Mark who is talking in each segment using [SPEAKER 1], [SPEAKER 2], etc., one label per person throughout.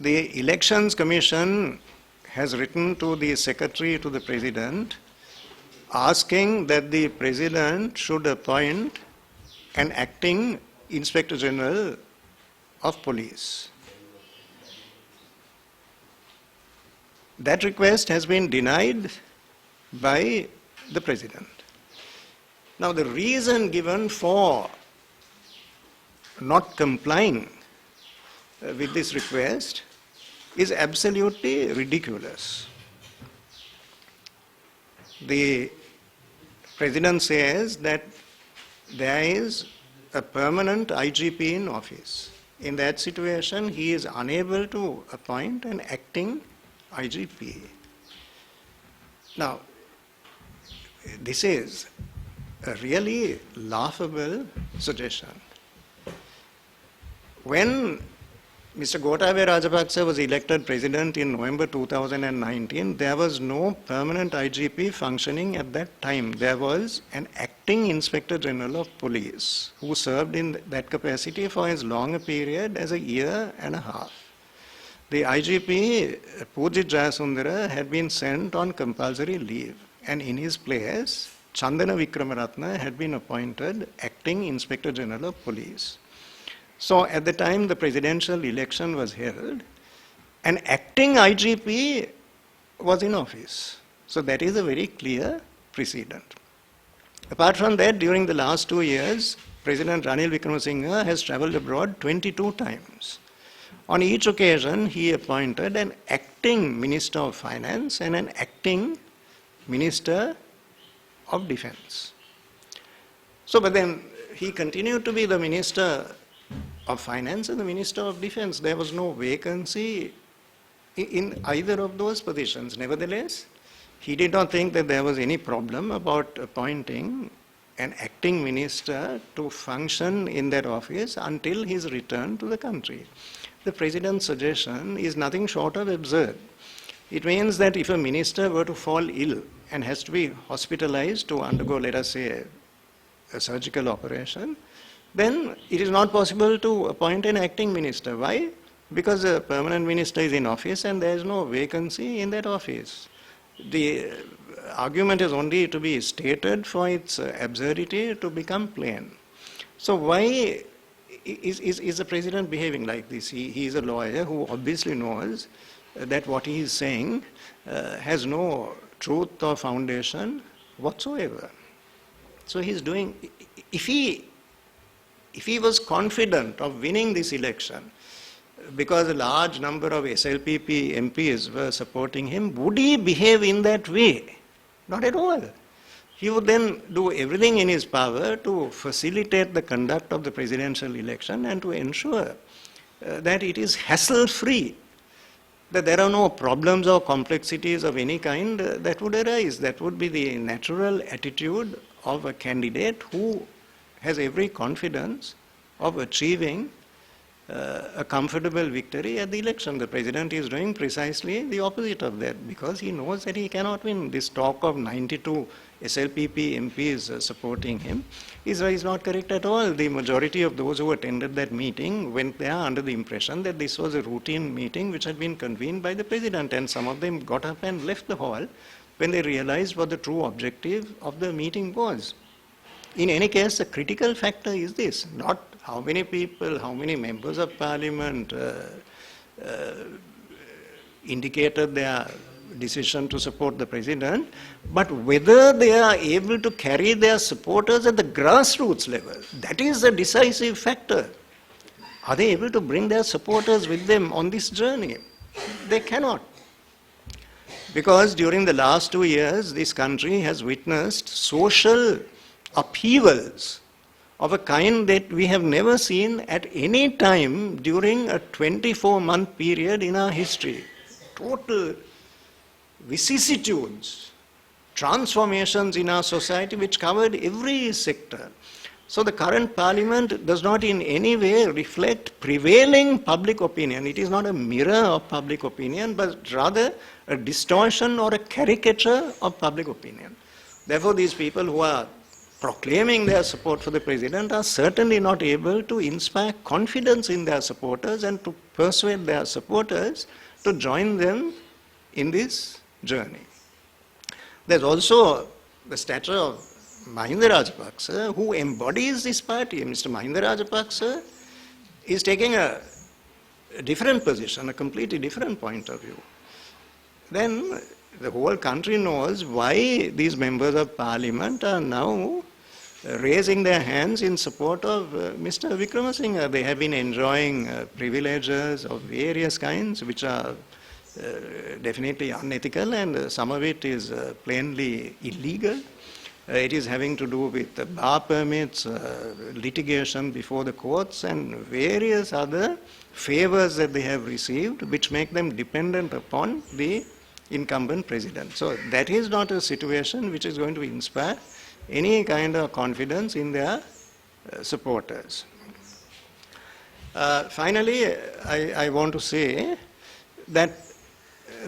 [SPEAKER 1] the Elections Commission has written to the Secretary to the President asking that the President should appoint an acting Inspector General of Police. That request has been denied by the President. Now, the reason given for not complying with this request is absolutely ridiculous. The President says that there is a permanent IGP in office. In that situation, he is unable to appoint an acting IGP. Now, this is a really laughable suggestion. When Mr. Gotabaya Rajapaksa was elected president in November 2019, there was no permanent IGP functioning at that time. There was an acting Inspector General of Police who served in that capacity for as long a period as a year and a half. The IGP, Pujit Jayasundara, had been sent on compulsory leave, and in his place, Chandana Vikramaratne had been appointed acting Inspector General of Police. So at the time the presidential election was held, an acting IGP was in office. So that is a very clear precedent. Apart from that, during the last 2 years, President Ranil Wickremesinghe has travelled abroad 22 times. On each occasion, he appointed an acting Minister of Finance and an acting Minister of Defence. So, but then he continued to be the Minister of Finance and the Minister of Defence. There was no vacancy in either of those positions. Nevertheless, he did not think that there was any problem about appointing an acting minister to function in that office until his return to the country. The President's suggestion is nothing short of absurd. It means that if a minister were to fall ill and has to be hospitalized to undergo, let us say, a surgical operation, then it is not possible to appoint an acting minister. Why? Because a permanent minister is in office and there is no vacancy in that office. The argument is only to be stated for its absurdity to become plain. So why is the President behaving like this? He is a lawyer who obviously knows that what he is saying has no truth or foundation whatsoever. So he is doing, if he was confident of winning this election because a large number of SLPP MPs were supporting him, would he behave in that way? Not at all. He would then do everything in his power to facilitate the conduct of the presidential election and to ensure that it is hassle-free, that there are no problems or complexities of any kind that would arise. That would be the natural attitude of a candidate who has every confidence of achieving a comfortable victory at the election. The President is doing precisely the opposite of that because he knows that he cannot win. This talk of 92 SLPP MPs supporting him is not correct at all. The majority of those who attended that meeting went there under the impression that this was a routine meeting which had been convened by the President, and some of them got up and left the hall when they realized what the true objective of the meeting was. In any case, the critical factor is this, not how many people, how many members of Parliament indicated their decision to support the President, but whether they are able to carry their supporters at the grassroots level. That is the decisive factor. Are they able to bring their supporters with them on this journey? They cannot. Because during the last 2 years, this country has witnessed social upheavals of a kind that we have never seen at any time during a 24-month period in our history. Total vicissitudes, transformations in our society which covered every sector. So the current Parliament does not in any way reflect prevailing public opinion. It is not a mirror of public opinion, but rather a distortion or a caricature of public opinion. Therefore, these people who are proclaiming their support for the president are certainly not able to inspire confidence in their supporters and to persuade their supporters to join them in this journey. There's also the stature of Mahinda Rajapaksa, who embodies this party. Mr. Mahinda Rajapaksa is taking a different position, a completely different point of view. Then the whole country knows why these members of parliament are now raising their hands in support of Mr. Wickremesinghe. They have been enjoying privileges of various kinds, which are definitely unethical, and some of it is plainly illegal. It is having to do with bar permits, litigation before the courts, and various other favors that they have received, which make them dependent upon the incumbent president. So that is not a situation which is going to inspire any kind of confidence in their supporters. Finally, I want to say that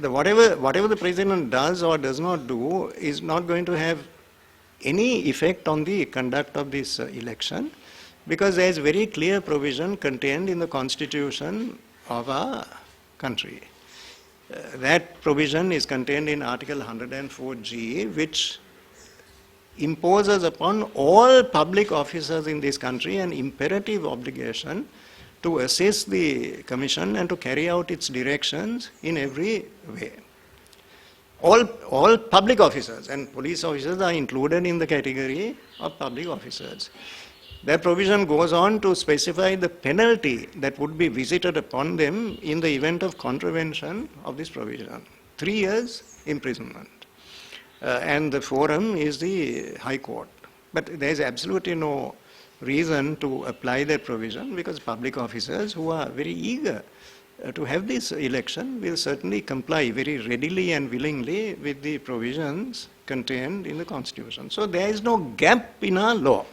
[SPEAKER 1] whatever the president does or does not do is not going to have any effect on the conduct of this election, because there is very clear provision contained in the constitution of our country. That provision is contained in Article 104G, which imposes upon all public officers in this country an imperative obligation to assist the Commission and to carry out its directions in every way. All public officers, and police officers are included in the category of public officers. That provision goes on to specify the penalty that would be visited upon them in the event of contravention of this provision. 3 years imprisonment. And the forum is the High Court. But there is absolutely no reason to apply that provision, because public officers who are very eager to have this election will certainly comply very readily and willingly with the provisions contained in the Constitution. So there is no gap in our law.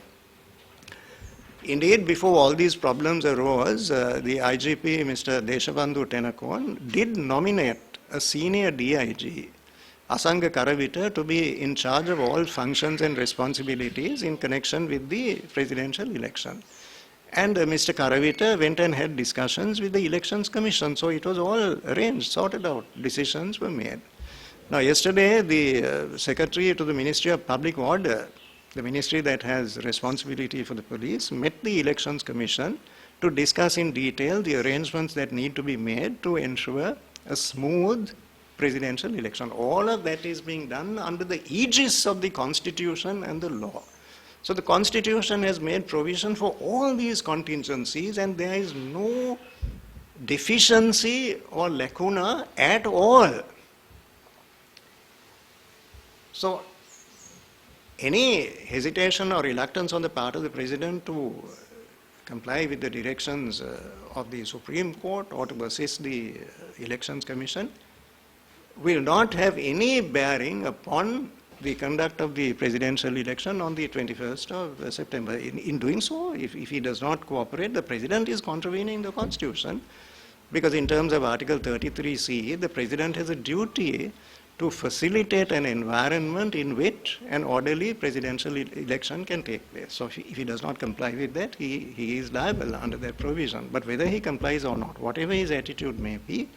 [SPEAKER 1] Indeed, before all these problems arose, the IGP, Mr. Deshabandhu Tenakon, did nominate a senior DIG, Asanga Karavita, to be in charge of all functions and responsibilities in connection with the presidential election. And Mr. Karavita went and had discussions with the Elections Commission. So it was all arranged, sorted out, decisions were made. Now yesterday, the Secretary to the Ministry of Public Order, the ministry that has responsibility for the police, met the Elections Commission to discuss in detail the arrangements that need to be made to ensure a smooth presidential election. All of that is being done under the aegis of the Constitution and the law. So the Constitution has made provision for all these contingencies, and there is no deficiency or lacuna at all. So any hesitation or reluctance on the part of the President to comply with the directions of the Supreme Court or to assist the Elections Commission will not have any bearing upon the conduct of the presidential election on the 21st of September. In doing so, if he does not cooperate, the President is contravening the Constitution, because in terms of Article 33C, the President has a duty to facilitate an environment in which an orderly presidential election can take place. So if he does not comply with that, he is liable under that provision. But whether he complies or not, whatever his attitude may be,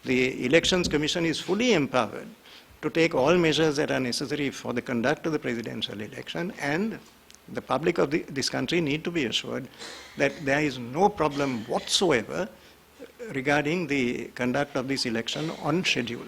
[SPEAKER 1] the Elections Commission is fully empowered to take all measures that are necessary for the conduct of the presidential election, and the public of this country need to be assured that there is no problem whatsoever regarding the conduct of this election on schedule.